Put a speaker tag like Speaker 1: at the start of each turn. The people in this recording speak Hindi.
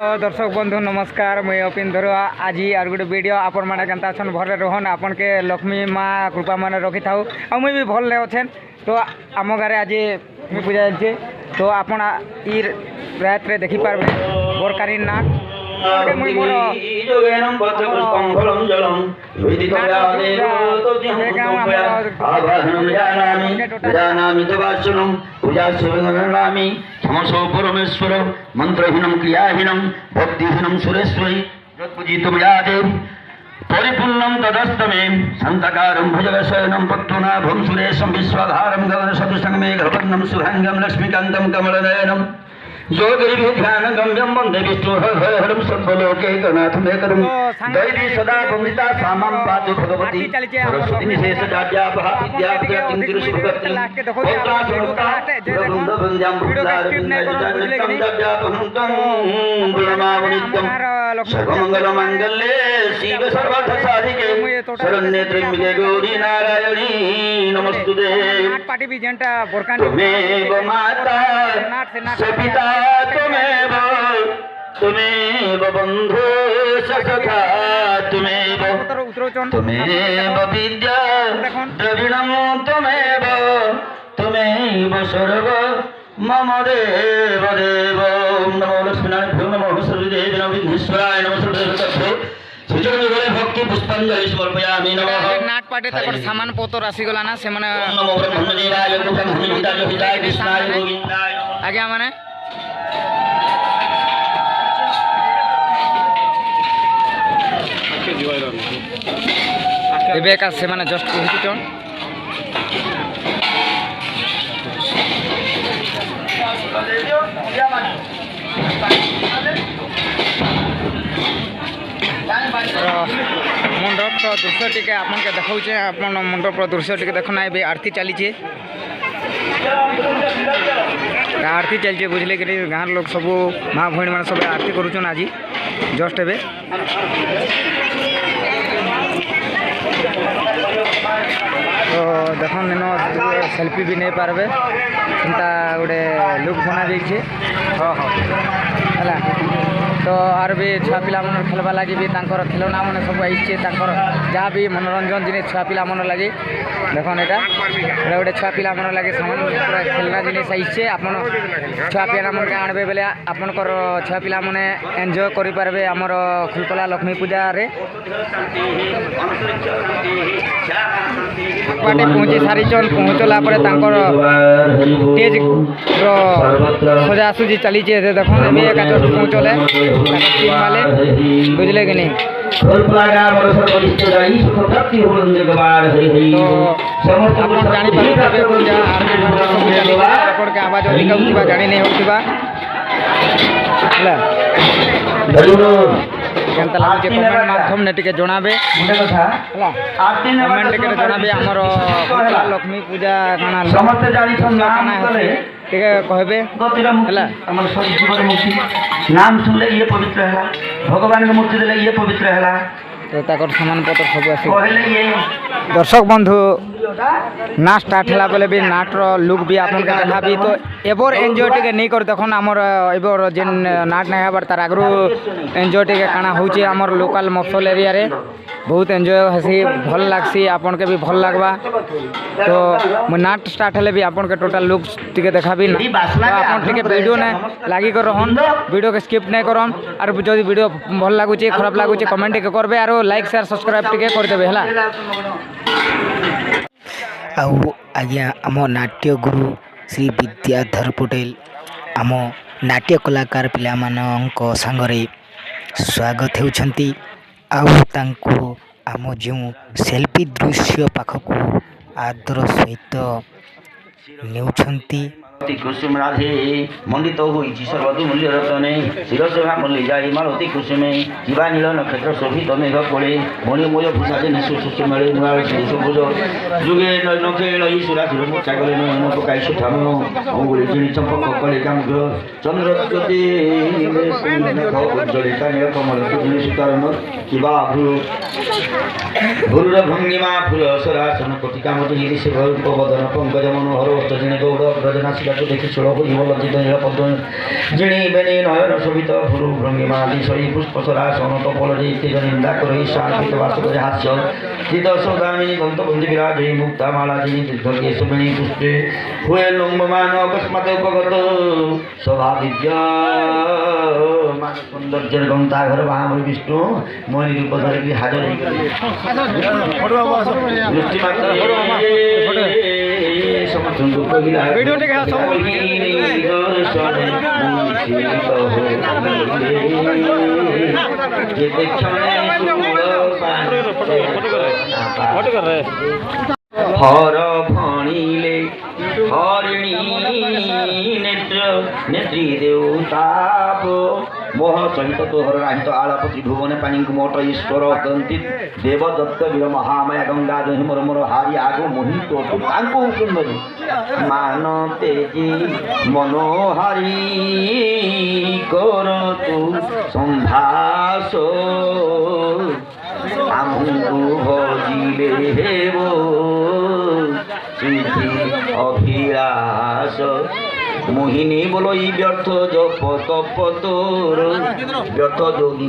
Speaker 1: दर्शक बंधु नमस्कार मुई अपिन धर आज आर गोटे वीडियो आपण मैंने केन्ता अच्छन भले रोहन आपन के लक्ष्मी माँ कृपा मैंने रखी था आ मुई भी भल अच्छे तो आम गारे आज लक्ष्मी पूजा चलছে तो आपण ई रात रे देखी पारबे बरकारी नाक मुई मोर
Speaker 2: परमेश्वर मंत्रहीनम क्रियाहीनम भक्तिहीनम सुरेश्वरी पूजितुम या देवी परिपूर्णम तदस्तमे संतकारम भुजगशयनम पत्तुनाभम सुरेशम विश्वाधारम गगनसदृशं मेघवर्णम शुभांगम लक्ष्मीकांतम कमलनयनम ज्योतिर्विध्यान गम्यम वंदे विष्णु हरहरम सर्वलोके गणाथमेकरम दैवी सदा वंदिता सामं पातु भगवती सरस्वती निशेष जाड्यापहा विद्यापति तिरुसुभगति पुत्रा सुरुता वृंद वंद्याम बुद्धारविंदजानकं जाड्यापहंतं गुणमावनित्यं सर्वमंगल मांगल्ये शिव सर्वार्थ साधिके शरण्ये त्र्यंबके गौरी नारायणी नमस्तुते त्वमेव माता सपिता तुमेव बंधु सखा तुमेव विद्या द्रविणम तुमेव सर्व मम देव देव नमो लक्ष्मीनारायण नमो सर्वदेव नमो विघ्नेश्वराय नमो सर्वदेव भक्ति पुष्पांजलि समर्पयामि नमः
Speaker 1: नाट पाटे तकर सामान पोतर आसी गला ना से माने
Speaker 2: नमो ब्रह्मदेवाय ब्रह्मदेवाय हिताय कृष्णाय गोविंदाय
Speaker 1: आज्ञा माने एबे का से माने जस्ट पहुंची चोन मंडप दृश्य टी आपन के देखा अपन मंडप दृश्य टी देखना ए आरती चली आरती चलती बुझले कि गाँव लोग सब माँ भौणी मैंने सब आरती करुचन आज जस्ट ए तो देख सेल्फी भी नहीं पारबे चिंता गोटे लुक बना देखे हाँ है तो आर भी छुआ पिला मन खेलवा लगी भी खेलना मैंने सब आई जहाँ भी मनोरंजन जिन छुआ पिला मन लगी देखन यहाँ गोटे छुआ पिला मन लगे सामान पूरा खेलना जिनिस आई आप छुआ पिला मन के आनबे बेले आपनकर छुआ पिला मैंने एंजॉय करें आमर फुलपला लक्ष्मी पूजा रे पाटे पहुँची सारीचन पहुँचला स्टेज सजासुजी चली देख एका जस्ट पहुँचले बुझले कि नहीं आवाज अधिक जानी नहीं होगा केनता लागुचे कमेंट माध्यम ने टिके जणाबे कमेंट टिके जणाबे हमर लक्ष्मी पूजा काना समस्त जानि छन नाम करे टिके कहबे हला हमर सब जीवन मुक्ति नाम सुनले ये पवित्र हैला भगवान के मूर्ति देले ये पवित्र हैला तो ताकर सामान पत्र सब आसी कहले ये दर्शक बंधु ना स्टार्ट होला बेले भी नाटर लुक भी आपन के देखा भी तो एबर एंजॉय टिके नहीं कर देखन हमर एबर जेन नाट नहीं हबार तार आगरू एंजॉय टिके काना होची हमर लोकल मफसल एरिया रे बहुत एंजॉय हसी भल लागसी आपन के भी भल लागबा तो नाट स्टार्ट हले भी आपन के टोटल लुक टिके देखा भी तो आपन टिके वीडियो ने लागी कर रहन वीडियो के स्किप नहीं करन और जदी वीडियो भल लागुची खराब लागुची कमेंट टिके करबे और लाइक शेयर सब्सक्राइब टिके कर देबे हला
Speaker 3: आउ आज्ञा आम नाट्य गुरु श्री विद्याधर पटेल आम नाट्य कलाकार पिलामानंक सांगरे स्वागत होउछंती आउ तांको आम जो सेल्फी दृश्य पाखकू आदर सहित नेउछंती
Speaker 2: कुसुम राधे मंडित होई सर्वदु मूल्य रतने शिरसेवा मल्ली जाई मालती कुसुमे जीवा नील नक्षत्र शोभित मेघ पड़े मणि मोय भूषादे निशु सुषि मेले नुआ सबुज जुगे नखे लई सुरा सुर मोचा गले न पकाई सुठाम अंगुली जिनि चंपक कले काम चंद्र ज्योति उज्ज्वलिता नील कमल जिनि सुतारन किबा भूर भंगिमा फूल सरासन कोटिका मति हिरि से भरूप बदन पंकज मनोहर वस्त्र जिनि गौड़ ब्रजनासी যাকে দেখি ষোড় হইব লজ্জিত নিরাপদ যিনি বেনি নয়ন শোভিত ভুরু ভঙ্গিমা বিষয়ী পুষ্পসরা সনত ফলরে তেজ নিন্দা করে শান্তিত বাস করে হাস্য চিত সৌদামিনী দন্তবন্ধী বিরাজয়ী মুক্তা মালা যিনি তীর্থকে সুবেণী পুষ্পে হুয়ে লম্বমান অকস্মাতে উপগত স্বভাবিদ্যা মান সৌন্দর্যের গন্তাঘর বাহাময় বিষ্ণু মণি রূপ ধরে কি হাজার হর ভণিলে হরিণী নেত্র নেত্রী দেউতাপ মোহ সহিত তোহর রাহিত আলাপ ত্রিভুবনে পানিঙ্কুমঠ ঈশ্বর দন্তি দেবদত্ত বীর মহামায়া গঙ্গা দহি মোর মোর হারি আগু মোহিত তু তাঙ্কু সুন্দরী মান তেজি মনোহারি কর তু সম্ভাস আমু ভজিলে হেব সিদ্ধি অভিলাষ মোহিনী বলই ব্যর্থ জপ তপ তোর ব্যর্থ যোগী